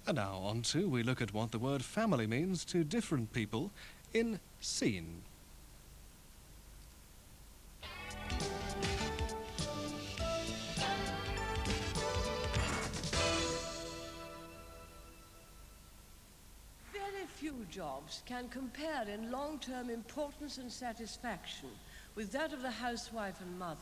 And now on to, we look at what the word family means to different people in scene. Very few jobs can compare in long-term importance and satisfaction with that of the housewife and mother.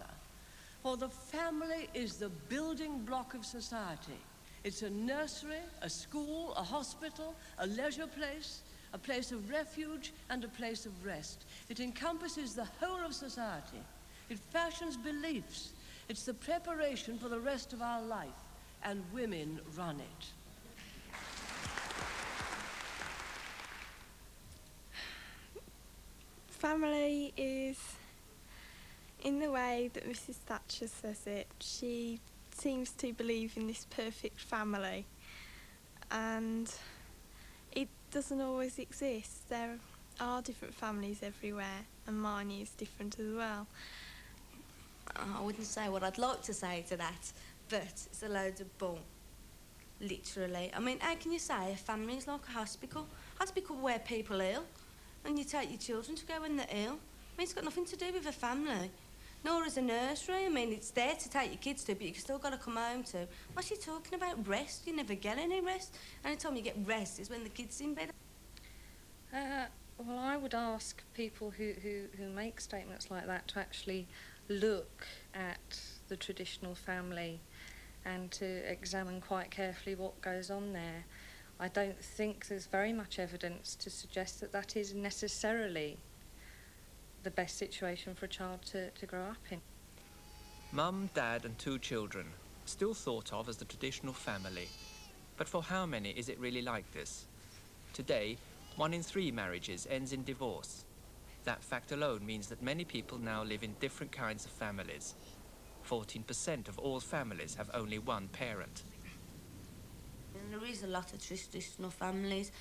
For the family is the building block of society. It's a nursery, a school, a hospital, a leisure place, a place of refuge and a place of rest. It encompasses the whole of society. It fashions beliefs. It's the preparation for the rest of our life, and women run it. Family is, in the way that Mrs. Thatcher says it, she seems to believe in this perfect family, and it doesn't always exist. There are different families everywhere, and mine is different as well. I wouldn't say what I'd like to say to that, but it's a load of bull. Literally. I mean, how can you say a family is like a hospital? Hospital where people are ill, and you take your children to go when they're ill. I mean, it's got nothing to do with a family. Nor is a nursery. I mean, it's there to take your kids to, but you've still got to come home to. What's she talking about? Rest? You never get any rest. Only time you get rest is when the kid's in bed. Well, I would ask people who make statements like that to actually look at the traditional family and to examine quite carefully what goes on there. I don't think there's very much evidence to suggest that that is necessarily the best situation for a child to grow up in. Mum, Dad and 2 children, still thought of as the traditional family. But for how many is it really like this? Today, 1 in 3 marriages ends in divorce. That fact alone means that many people now live in different kinds of families. 14% of all families have only one parent. And there is a lot of traditional families,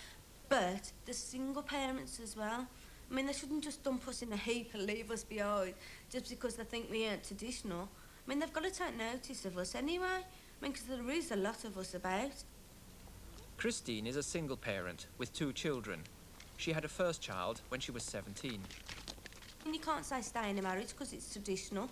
but there's single parents as well. I mean, they shouldn't just dump us in a heap and leave us behind just because they think we aren't traditional. I mean, they've got to take notice of us anyway. I mean, because there is a lot of us about. Christine is a single parent with 2 children. She had her first child when she was 17. And you can't say stay in a marriage because it's traditional.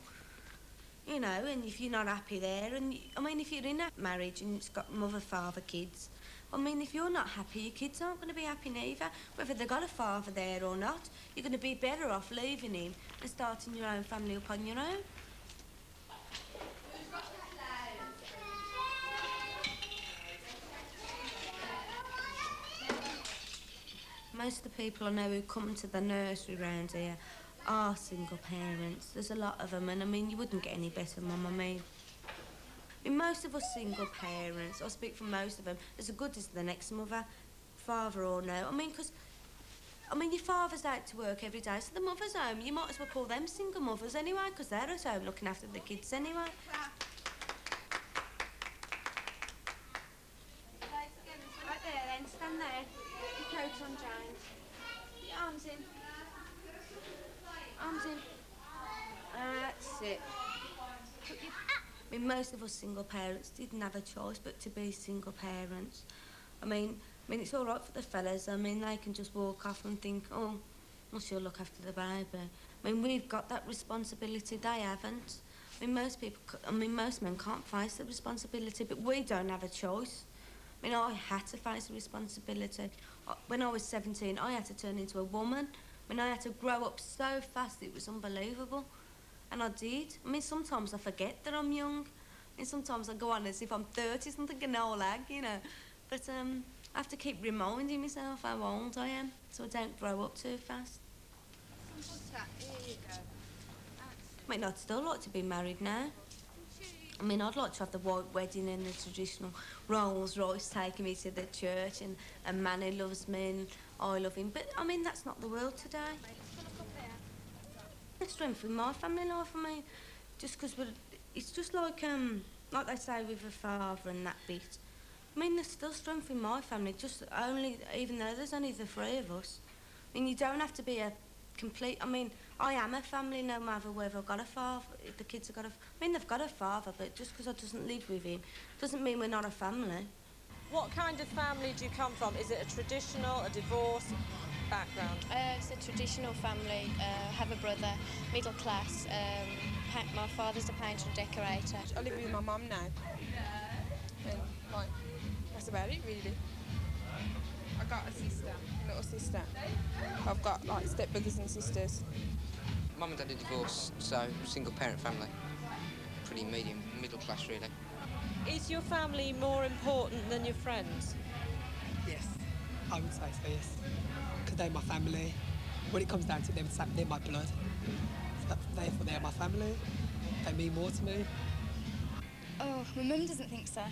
You know, and if you're not happy there, and I mean, if you're in a marriage and it's got mother, father, kids, I mean, if you're not happy, your kids aren't going to be happy neither. Whether they've got a father there or not, you're going to be better off leaving him and starting your own family up on your own. Most of the people I know who come to the nursery round here are single parents. There's a lot of them, and I mean, you wouldn't get any better, Mum. I mean, most of us single parents, I speak for most of them, as good as the next mother, father or no. I mean, because, I mean, your father's out to work every day, so the mother's home. You might as well call them single mothers anyway, because they're at home looking after the kids anyway. Right there then, stand there. Your coat on, James. Your arms in. Arms in. That's it. I mean, most of us single parents didn't have a choice but to be single parents. I mean, it's all right for the fellas. I mean, they can just walk off and think, oh, I shall look after the baby. I mean, we've got that responsibility. They haven't. I mean, most men can't face the responsibility, but we don't have a choice. I mean, I had to face the responsibility. When I was 17, I had to turn into a woman. I mean, I had to grow up so fast, it was unbelievable. And I did. I mean, sometimes I forget that I'm young. I mean, sometimes I go on as if I'm 30, something an old lag, you know. But I have to keep reminding myself how old I am, so I don't grow up too fast. Here you go. I mean, I'd still like to be married now. I mean, I'd like to have the white wedding and the traditional Rolls Royce taking me to the church and a man who loves me and I love him. But, I mean, that's not the world today. The strength in my family life, I mean, just because it's just like they say with a father and that bit. I mean, there's still strength in my family, just only, even though there's only the 3 of us. I mean, you don't have to be a complete, I mean, I am a family no matter whether I've got a father, if the kids have got a, I mean, they've got a father, but just because I doesn't live with him doesn't mean we're not a family. What kind of family do you come from? Is it a traditional, a divorce background? It's a traditional family. Have a brother, middle class. My father's a painter and decorator. I live with my mum now. And, like, that's about it, really. I got a sister, a little sister. I've got, like, stepbrothers and sisters. Mum and dad are divorced, so single parent family. Pretty medium, middle class really. Is your family more important than your friends? Yes, I would say so, yes. Because they're my family. When it comes down to them, they're my blood. So therefore, they're my family. They mean more to me. Oh, my mum doesn't think so.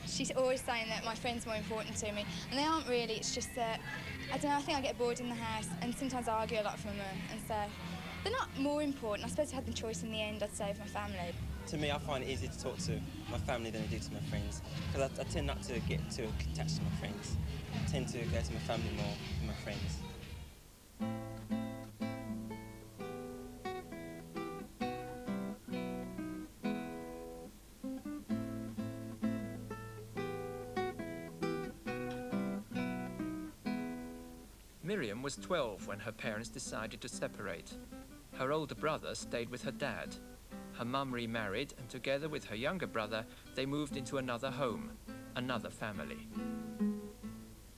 She's always saying that my friends are more important to me, and they aren't really. It's just that, I don't know, I think I get bored in the house and sometimes I argue a lot with my mum, and so they're not more important. I suppose if I had the choice in the end, I'd say with my family. To me, I find it easier to talk to my family than I do to my friends, because I tend not to get too attached to my friends. I tend to go to my family more than my friends. Miriam was 12 when her parents decided to separate. Her older brother stayed with her dad. Her mum remarried, and together with her younger brother, they moved into another home, another family.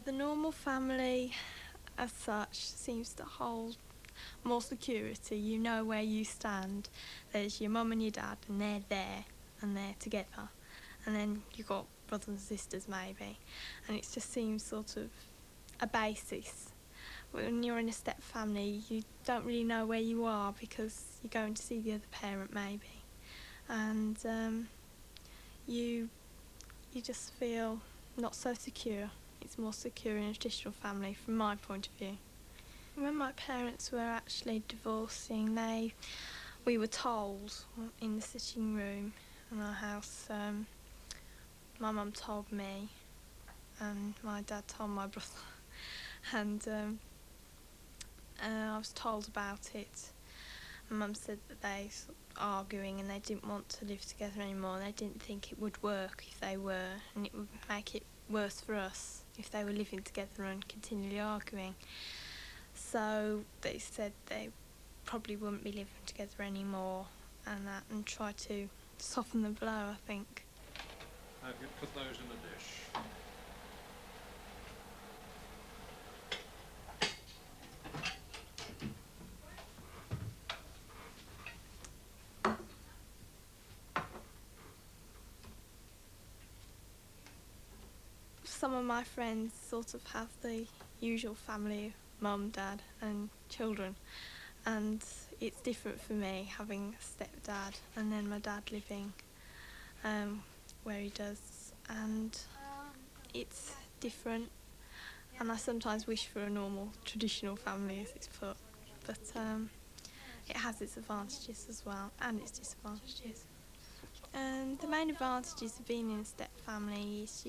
The normal family, as such, seems to hold more security. You know where you stand. There's your mum and your dad, and they're there, and they're together. And then you've got brothers and sisters, maybe. And it just seems sort of a basis. When you're in a step family, you don't really know where you are because you're going to see the other parent, maybe. And you just feel not so secure. It's more secure in a traditional family, from my point of view. When my parents were actually divorcing, we were told in the sitting room in our house, my mum told me and my dad told my brother, and I was told about it. My mum said that they were arguing and they didn't want to live together anymore. They didn't think it would work if they were, and it would make it worse for us if they were living together and continually arguing. So they said they probably wouldn't be living together anymore, and try to soften the blow, I think. Have you put those in the dish? Some of my friends sort of have the usual family, mum, dad and children, and it's different for me having a stepdad and then my dad living where he does, and it's different, and I sometimes wish for a normal traditional family, as it's put, but it has its advantages as well and its disadvantages. The main advantages of being in a step family is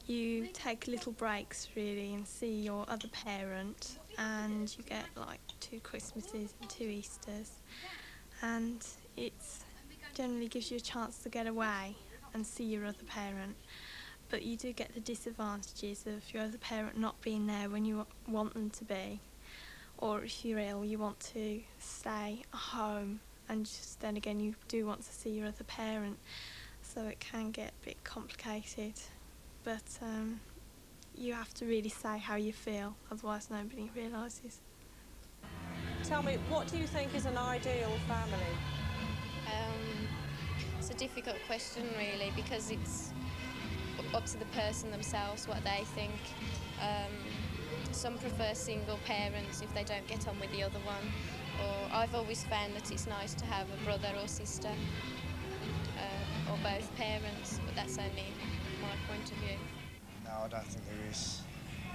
you take little breaks really and see your other parent, and you get like 2 Christmases and 2 Easters, and it generally gives you a chance to get away and see your other parent. But you do get the disadvantages of your other parent not being there when you want them to be, or if you're ill you want to stay at home, and just then again you do want to see your other parent, so it can get a bit complicated. But you have to really say how you feel, otherwise nobody realises. Tell me, what do you think is an ideal family? It's a difficult question, really, because it's up to the person themselves what they think. Some prefer single parents if they don't get on with the other one, or I've always found that it's nice to have a brother or sister, or both parents, but that's only my point of view. No, I don't think there is.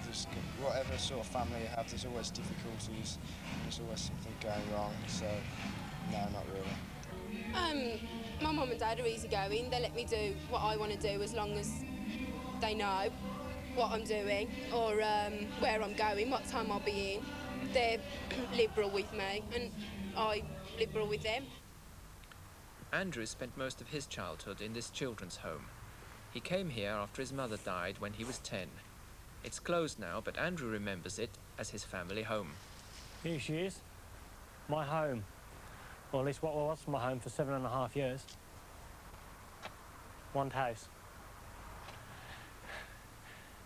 Just whatever sort of family you have, there's always difficulties and there's always something going wrong, so no, not really. My mum and dad are easygoing. They let me do what I want to do as long as they know what I'm doing, or where I'm going, what time I'll be in. They're liberal with me and I'm liberal with them. Andrew spent most of his childhood in this children's home. He came here after his mother died when he was 10. It's closed now, but Andrew remembers it as his family home. Here she is, my home. Or at least what was my home for 7.5 years. One house.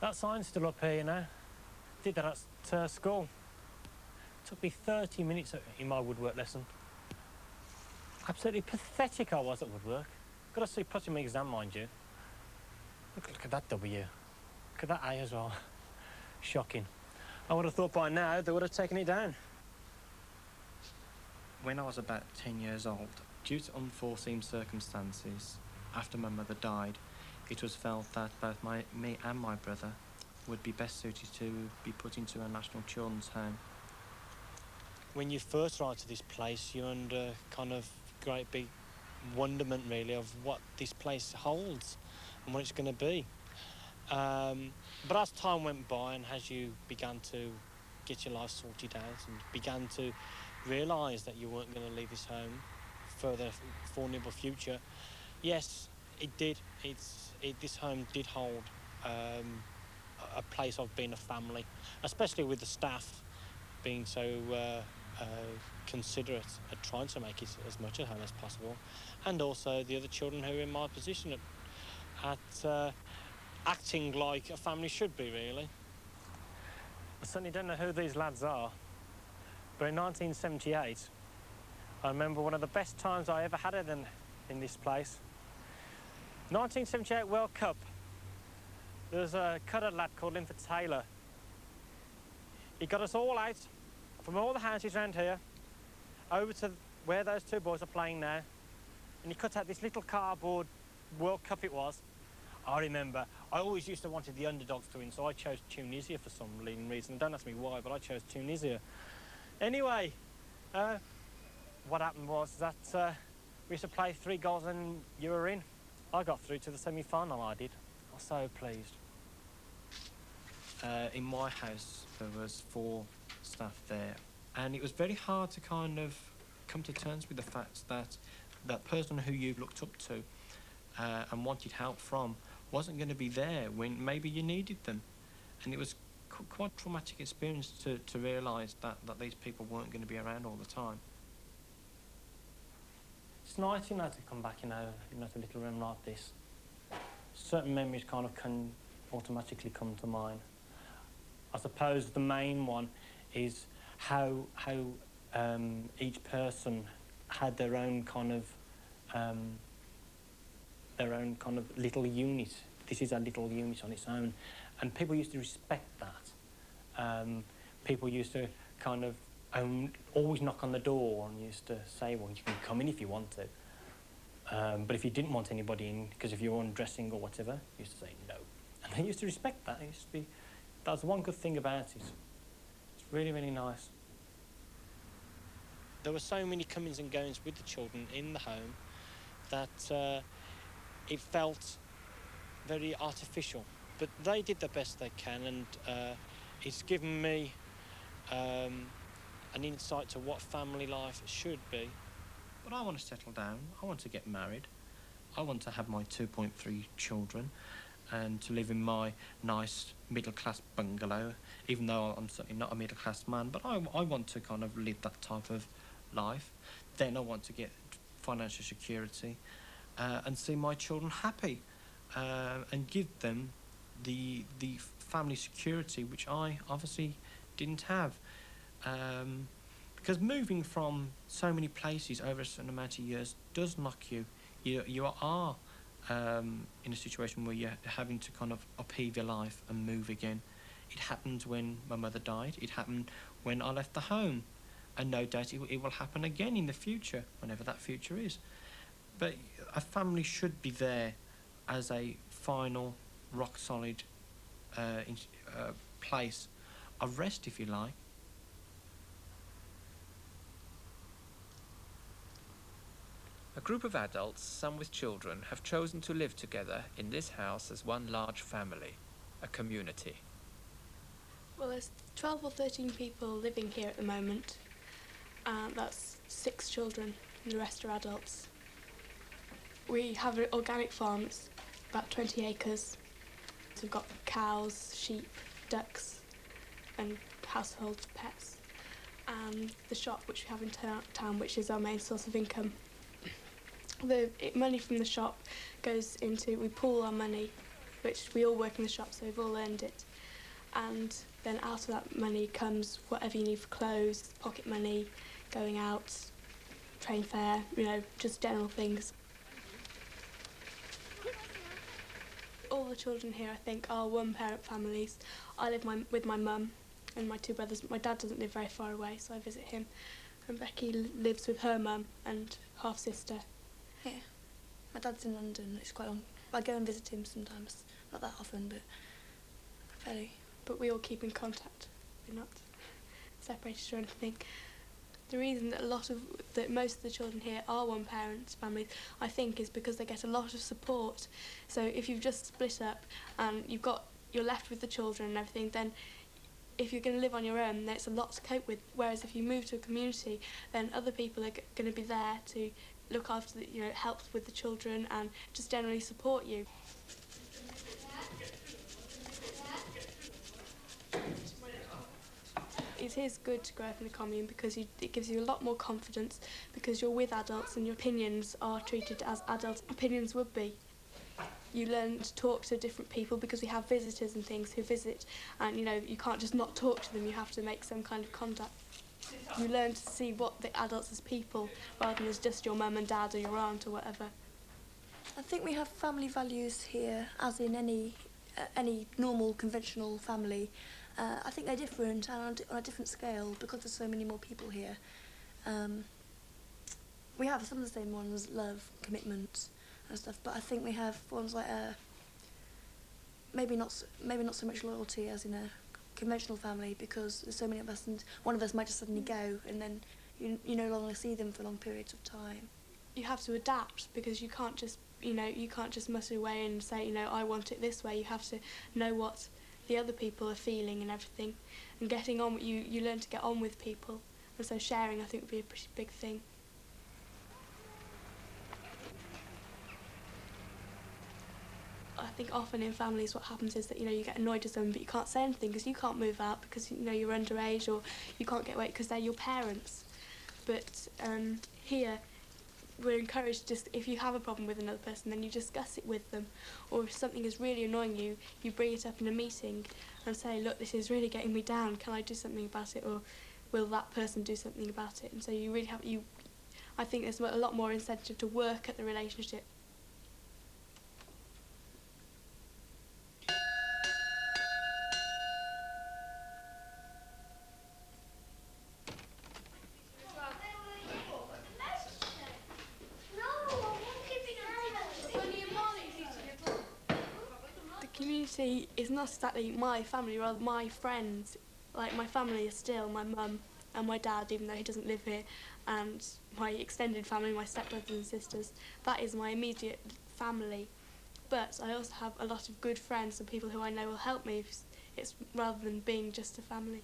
That sign's still up here, you know. Did that at school. Took me 30 minutes in my woodwork lesson. Absolutely pathetic I was at woodwork. Got a C+ in my exam, mind you. Look at that W. Look at that A as well. Shocking. I would have thought by now they would have taken it down. When I was about 10 years old, due to unforeseen circumstances, after my mother died, it was felt that both me and my brother would be best suited to be put into a national children's home. When you first arrive to this place, you're under kind of great big wonderment, really, of what this place holds and what it's going to be. But as time went by and as you began to get your life sorted out and began to realise that you weren't going to leave this home for the foreseeable future, yes, it did. This home did hold a place of being a family, especially with the staff being so considerate at trying to make it as much at home as possible, and also the other children who are in my position at acting like a family should be, really. I certainly don't know who these lads are, but in 1978, I remember one of the best times I ever had in this place. 1978 World Cup. There was a coloured lad called Linford Taylor. He got us all out from all the houses around here over to where those two boys are playing now, and he cut out this little cardboard World Cup it was. I remember, I always used to wanted the underdogs to win, so I chose Tunisia for some reason. Don't ask me why, but I chose Tunisia. Anyway, what happened was that we used to play 3 goals and you were in. I got through to the semi-final, I did. I was so pleased. In my house, there was 4 staff there, and it was very hard to kind of come to terms with the fact that that person who you looked up to and wanted help from wasn't going to be there when maybe you needed them. And it was quite a traumatic experience to realise that these people weren't going to be around all the time. It's nice, you know, to come back, to a little room like this. Certain memories kind of can automatically come to mind. I suppose the main one is how each person had their own kind of little unit. This is a little unit on its own, and people used to respect that. People used to kind of always knock on the door and used to say, well, you can come in if you want to. But if you didn't want anybody in, because if you were undressing or whatever, you used to say no. And they used to respect that. That was one good thing about it. It's really, really nice. There were so many comings and goings with the children in the home that it felt very artificial. But they did the best they can, and it's given me an insight to what family life should be. But I want to settle down. I want to get married. I want to have my 2.3 children and to live in my nice middle-class bungalow, even though I'm certainly not a middle-class man, but I want to kind of live that type of life. Then I want to get financial security and see my children happy and give them the family security, which I obviously didn't have. Because moving from so many places over a certain amount of years does knock you. You are in a situation where you're having to kind of upheave your life and move again. It happened when my mother died. It happened when I left the home. And no doubt it will happen again in the future, whenever that future is. But a family should be there as a final, rock-solid place of rest, if you like. A group of adults, some with children, have chosen to live together in this house as one large family, a community. Well, there's 12 or 13 people living here at the moment. That's 6 children, and the rest are adults. We have an organic farm. It's about 20 acres. So we've got cows, sheep, ducks and household pets. And the shop which we have in town, which is our main source of income. The money from the shop goes into, we pool our money, which we all work in the shop, so we've all earned it. And then out of that money comes whatever you need for clothes, pocket money, going out, train fare, you know, just general things. All the children here, I think, are one-parent families. I live with my mum and my two brothers. My dad doesn't live very far away, so I visit him. And Becky lives with her mum and half-sister. Yeah. My dad's in London. It's quite long. I go and visit him sometimes. Not that often, but fairly. But we all keep in contact. We're not separated or anything. The reason that most of the children here are one-parent families, I think, is because they get a lot of support. So if you've just split up and you're left with the children and everything, then if you're going to live on your own, then it's a lot to cope with. Whereas if you move to a community, then other people are going to be there to look after, help with the children and just generally support you. It is good to grow up in a commune because it gives you a lot more confidence because you're with adults and your opinions are treated as adult opinions would be. You learn to talk to different people because we have visitors and things who visit and you can't just not talk to them, you have to make some kind of contact. You learn to see what the adults as people rather than as just your mum and dad or your aunt or whatever. I think we have family values here as in any normal conventional family. I think they're different and on a different scale because there's so many more people here. We have some of the same ones, love, commitment and stuff, but I think we have ones like maybe not so much loyalty as in a conventional family because there's so many of us and one of us might just suddenly go and then you no longer see them for long periods of time. You have to adapt because you can't just mutter away and say I want it this way. You have to know what the other people are feeling and everything, and getting on. You learn to get on with people, and so sharing I think would be a pretty big thing. I think often in families what happens is that you get annoyed at someone but you can't say anything because you can't move out because you're underage or you can't get away because they're your parents. But here we're encouraged just if you have a problem with another person then you discuss it with them, or if something is really annoying you, you bring it up in a meeting and say, look, this is really getting me down, can I do something about it, or will that person do something about it? And so you really have I think there's a lot more incentive to work at the relationship. Community is not exactly my family, rather my friends. Like my family is still my mum and my dad, even though he doesn't live here, and my extended family, my stepbrothers and sisters. That is my immediate family. But I also have a lot of good friends and people who I know will help me. It's rather than being just a family.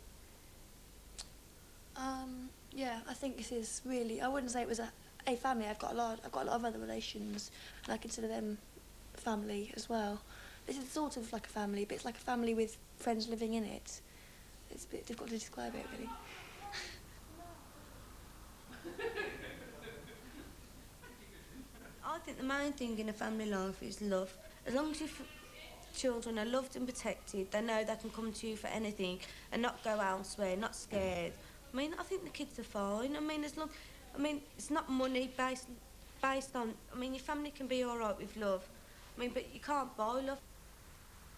Yeah, I think this is really. I wouldn't say it was a family. I've got a lot of other relations, and I consider them family as well. This is sort of like a family, but it's like a family with friends living in it. It's a bit difficult to describe it, really. I think the main thing in a family life is love. As long as your children are loved and protected, they know they can come to you for anything and not go elsewhere, not scared. I think the kids are fine. It's not money based on. Your family can be all right with love. But you can't buy love.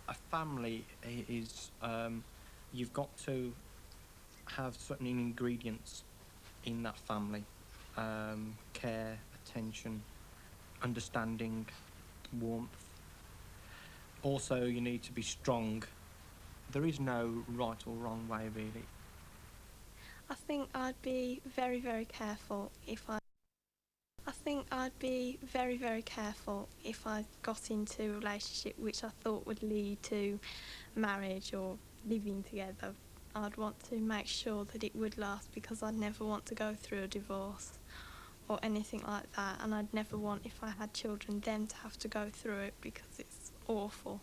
A family is, you've got to have certain ingredients in that family. Care, attention, understanding, warmth. Also, you need to be strong. There is no right or wrong way, really. I think I'd be very, very careful if I got into a relationship which I thought would lead to marriage or living together. I'd want to make sure that it would last because I'd never want to go through a divorce or anything like that, and I'd never want, if I had children, them to have to go through it because it's awful.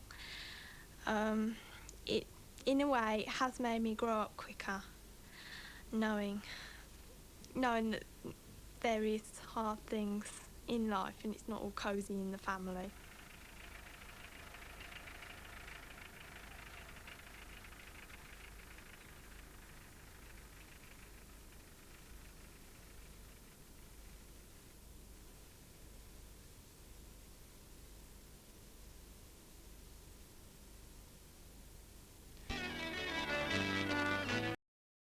It, in a way, it has made me grow up quicker, knowing that there is hard things in life and it's not all cosy in the family.